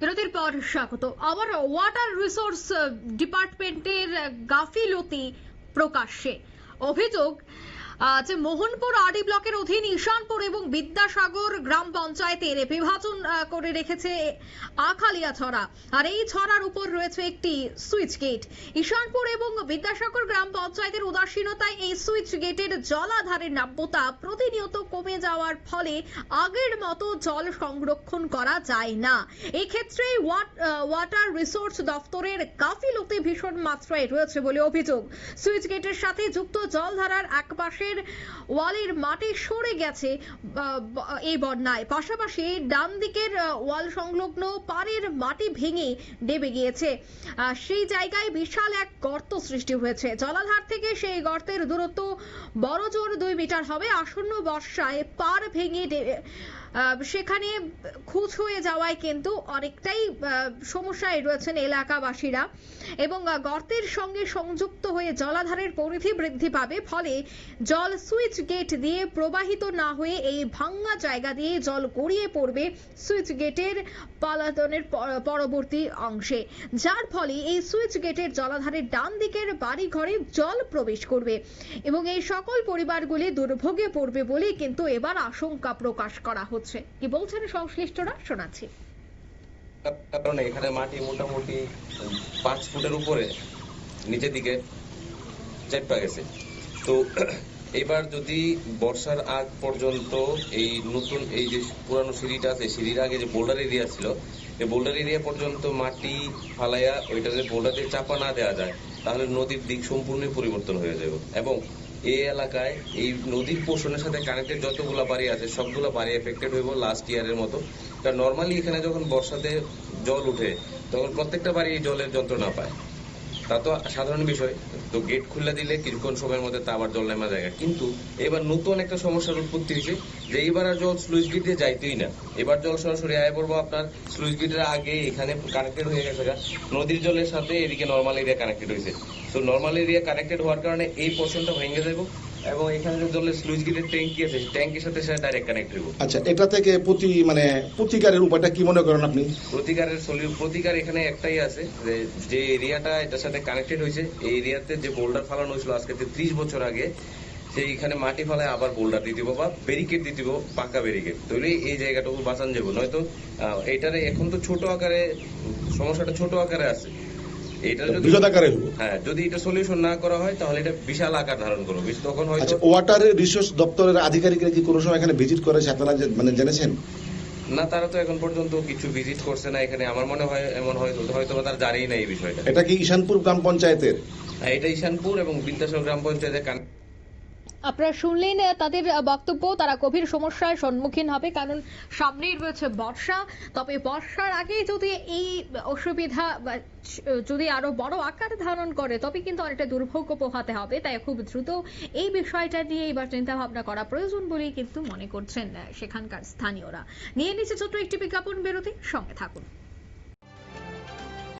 বিরতির পর স্বাগত। আবার ওয়াটার রিসোর্স ডিপার্টমেন্টের গাফিলতি প্রকাশ্যে। অভিযোগ যে মোহনপুর আরডি ব্লকের অধীন ঈশানপুর এবং বিদ্যাসাগর গ্রাম পঞ্চায়েতের বিভাজন করে রেখেছে আখালিয়াছড়া, আর এই ছড়ার উপর রয়েছে একটি সুইচ গেট। ঈশানপুর এবং বিদ্যাসাগর গ্রাম পঞ্চায়েতের উদাসীনতায় এই সুইচ গেটের জলাধারের নাব্যতা প্রতিনিয়ত কমে যাওয়ার ফলে আগের মতো জল সংরক্ষণ করা যায় না। এই ক্ষেত্রে ওয়াটার রিসোর্স দপ্তরের গাফিলতি ভীষণ মাত্রায় রয়েছে বলে অভিযোগ। সুইচ গেটের সাথে যুক্ত জলধারার একপাশে ওয়ালের মাটি সরে গেছে এই বন্যায়, পাশাপাশি ডান দিকের ওয়াল সংলগ্ন পাড়ের মাটি ভেঙে ডেবে গিয়েছে। সেই জায়গায় বিশাল এক গর্ত সৃষ্টি হয়েছে। জলাধার থেকে সেই গর্তের দূরত্ব বড়জোর 2 মিটার হবে। আসন্ন বর্ষায় পাড় ভেঙে সেখানে খুঁজ হয়ে যাওয়ায় কিন্তু অনেকটাই সমস্যায় রয়েছেন এলাকাবাসীরা, এবং গর্তের সঙ্গে সংযুক্ত হয়ে জলাধারের পরিধি বৃদ্ধি পাবে। ফলে জল সুইচ গেট দিয়ে প্রবাহিত না হয়ে এই ভাঙা জায়গা দিয়ে জল গড়িয়ে পড়বে সুইচ গেটের পালাতনের পরবর্তী অংশে, যার ফলে এই সুইচ গেটের জলাধারের ডান দিকের বাড়ি ঘরে জল প্রবেশ করবে এবং এই সকল পরিবারগুলি দুর্ভোগে পড়বে বলে কিন্তু এবার আশঙ্কা প্রকাশ করা হচ্ছে। কি বলছেন সংশ্লিষ্টরা, শোনাচ্ছি। কারণ এখানে মাটি মোটামুটি 5 ফুটের উপরে নিচের দিকে চেপে গেছে। তো এবার যদি বর্ষার আগ পর্যন্ত এই নতুন এই যে পুরানো সিঁড়িটা আছে, সিঁড়ির আগে যে বোল্ডার এরিয়া ছিল, এই বোল্ডার এরিয়া পর্যন্ত মাটি ফালাইয়া ওইটাতে বোল্ডার দিয়ে চাপা না দেওয়া যায়, তাহলে নদীর দিক সম্পূর্ণই পরিবর্তন হয়ে যাবে। এবং এই এলাকায় এই নদীর পোর্শনের সাথে কানেক্টেড যতগুলো বাড়ি আছে সবগুলো বাড়ি এফেক্টেড হইব লাস্ট ইয়ারের মতো। কারণ নর্মালি এখানে যখন বর্ষাতে জল উঠে তখন প্রত্যেকটা বাড়ি জলের যন্ত্রণা পায়, তা তো সাধারণ বিষয়। তো গেট খুলে দিলে কিছুক্ষণ সময়ের মধ্যে তা আবার জল নেমা যায়। কিন্তু এবার নতুন একটা সমস্যার উৎপত্তি হয়েছে যে এইবার আর জল স্লুইস গেট দিয়ে যাইতেই না, এবার জল সরাসরি আয় পড়বো আপনার স্লুইস গেটের আগে এখানে কানেক্টেড হয়ে গেছে নদীর জলের সাথে, এদিকে নর্মাল এরিয়া কানেক্টেড হয়েছে। তো নর্মাল এরিয়া কানেক্টেড হওয়ার কারণে এই পোর্শনটা ভেঙে যাবো এবং এখানে যে জলের স্লুইস গেটের ট্যাঙ্কি আছে ট্যাঙ্কির সাথে সেটা ডাইরেক্ট কানেক্ট হইব। আচ্ছা, এটা থেকে প্রতিকারের উপায়টা কি মনে করেন আপনি? প্রতিকার এখানে একটাই আছে, যে এরিয়াটা এটার সাথে কানেক্টেড হয়েছে এই এরিয়াতে যে বোল্ডার ফালানো হয়েছিল আজকে 30 বছর আগে, সেইখানে মাটি ফালায় আবার বোল্ডার দিয়ে দিব বা ব্যারিকেড দিয়ে দিব, পাকা ব্যারিকেড, তাহলে এই জায়গাটুকু বাঁচান যাবো। নয়তো এটারে এখন তো ছোট আকারে সমস্যাটা ছোট আকারে আছে, যদি এটা সলিউশন না করা হয় তাহলে এটা বিশাল আকার ধারণ করবে। তখন হয়তো ওয়াটার রিসোর্স দপ্তরের আধিকারিকরা কি কোনো সময় এখানে ভিজিট করেছে, আপনারা জেনেছেন? না, তারা তো এখন পর্যন্ত কিছু ভিজিট করছে না এখানে। আমার মনে হয় এমন হয়তো তারা জানেই না এই বিষয়টা। এটা কি ঈশানপুর গ্রাম পঞ্চায়েতের? এটা ঈশানপুর এবং বিদ্যাসাগর গ্রাম পঞ্চায়েতের। আপনারা শুনলেন তাদের বক্তব্য। তারা গভীর সমস্যার সম্মুখীন হবে, কারণ সামনেই রয়েছে বর্ষা। তবে বর্ষার আগে যদি এই অসুবিধা যদি আরো বড় আকার ধারণ করে তবে কিন্তু অনেকটা দুর্ভোগ পোহাতে হবে। তাই খুব দ্রুত এই বিষয়টা নিয়ে এবার চিন্তা ভাবনা করা প্রয়োজন বলেই কিন্তু মনে করছেন সেখানকার স্থানীয়রা। নিয়ে নিচ্ছে ছোট্ট একটি বিজ্ঞাপন বিরতি, সঙ্গে থাকুন।